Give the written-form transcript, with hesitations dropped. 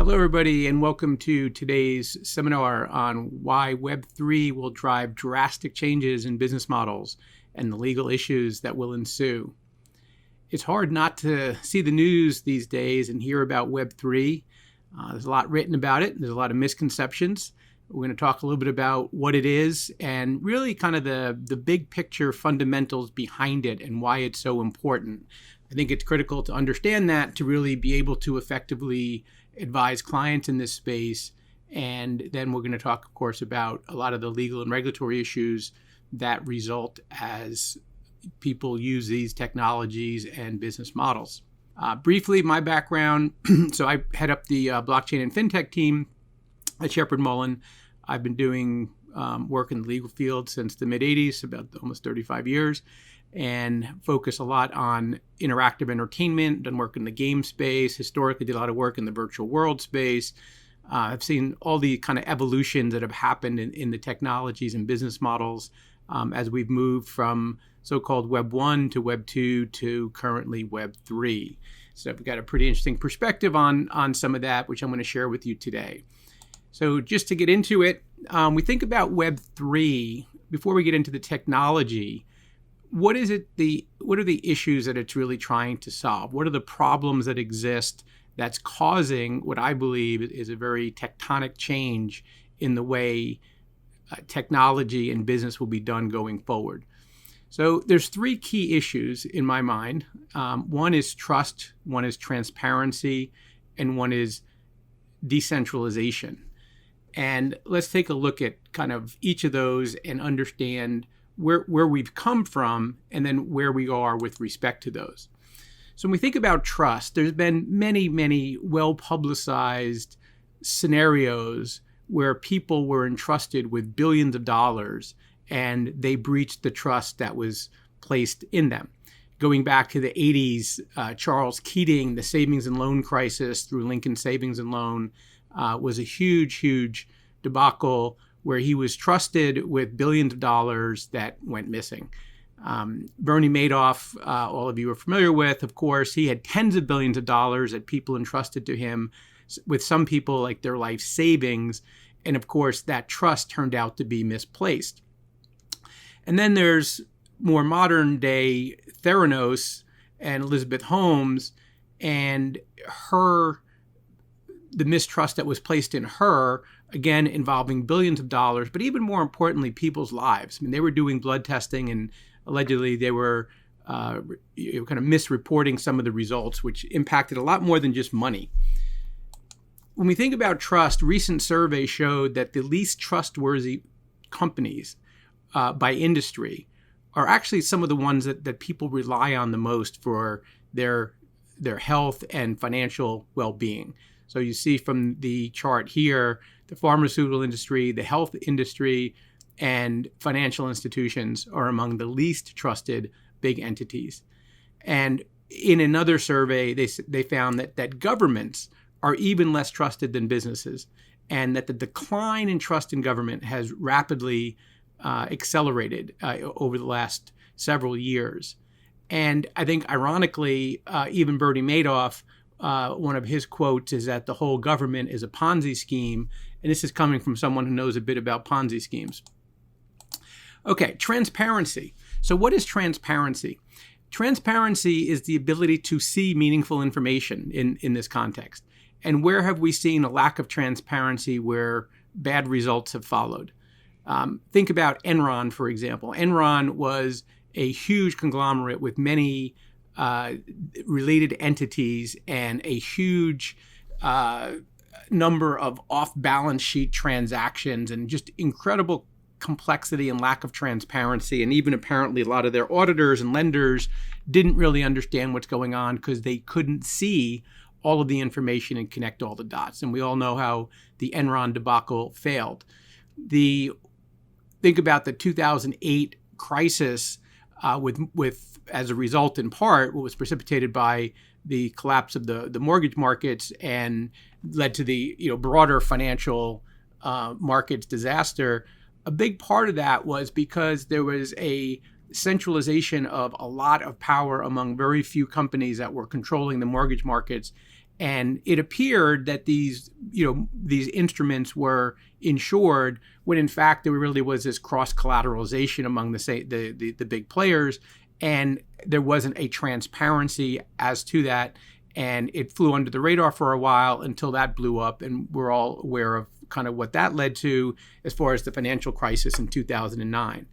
Hello, everybody, and welcome to today's seminar on why Web3 will drive drastic changes in business models and the legal issues that will ensue. It's hard not to see the news these days and hear about Web3. There's a lot written about it. There's a lot of misconceptions. We're going to talk a little bit about what it is and really kind of the big picture fundamentals behind it and why it's so important. I think it's critical to understand that to really be able to effectively advise clients in this space. And then we're going to talk, of course, about a lot of the legal and regulatory issues that result as people use these technologies and business models. Briefly, my background. So I head up the blockchain and fintech team at Shepherd Mullen. I've been doing work in the legal field since the mid-'80s, about almost 35 years, and focus a lot on interactive entertainment, done work in the game space, historically did a lot of work in the virtual world space. I've seen all the kind of evolutions that have happened in the technologies and business models as we've moved from so-called Web 1 to Web 2 to currently Web 3. So I've got a pretty interesting perspective on some of that, which I'm going to share with you today. So just to get into it, we think about Web 3, before we get into the technology, what are the issues that it's really trying to solve? What are the problems that exist that's causing what I believe is a very tectonic change in the way technology and business will be done going forward? So there's three key issues in my mind. One is trust, one is transparency, and one is decentralization. And let's take a look at kind of each of those and understand where we've come from and then where we are with respect to those. So when we think about trust, there's been many well-publicized scenarios where people were entrusted with billions of dollars and they breached the trust that was placed in them. Going back to the 80s, Charles Keating, the savings and loan crisis through Lincoln Savings and Loan was a huge debacle where he was trusted with billions of dollars that went missing. Bernie Madoff, all of you are familiar with, of course, he had tens of billions of dollars that people entrusted to him, with some people like their life savings. And of course, that trust turned out to be misplaced. And then there's more modern day Theranos and Elizabeth Holmes and the mistrust that was placed in her, again, involving billions of dollars, but even more importantly, people's lives. I mean, they were doing blood testing and allegedly they were kind of misreporting some of the results, which impacted a lot more than just money. When we think about trust, recent surveys showed that the least trustworthy companies by industry are actually some of the ones that people rely on the most for their health and financial well-being. So you see from the chart here, the pharmaceutical industry, the health industry, and financial institutions are among the least trusted big entities. And in another survey, they found that governments are even less trusted than businesses, and that the decline in trust in government has rapidly accelerated over the last several years. And I think, ironically, even Bernie Madoff, one of his quotes is that the whole government is a Ponzi scheme. And this is coming from someone who knows a bit about Ponzi schemes. Okay, transparency. So what is transparency? Transparency is the ability to see meaningful information in this context. And where have we seen a lack of transparency where bad results have followed? Think about Enron, for example. Enron was a huge conglomerate with many related entities and a huge number of off-balance sheet transactions and just incredible complexity and lack of transparency. And even apparently a lot of their auditors and lenders didn't really understand what's going on because they couldn't see all of the information and connect all the dots. And we all know how the Enron debacle failed. Think about the 2008 crisis with as a result, in part, what was precipitated by the collapse of the mortgage markets and led to the broader financial markets disaster. A big part of that was because there was a centralization of a lot of power among very few companies that were controlling the mortgage markets. And it appeared that these instruments were insured when in fact there really was this cross collateralization among the big players, and there wasn't a transparency as to that. And it flew under the radar for a while until that blew up, and we're all aware of kind of what that led to as far as the financial crisis in 2009.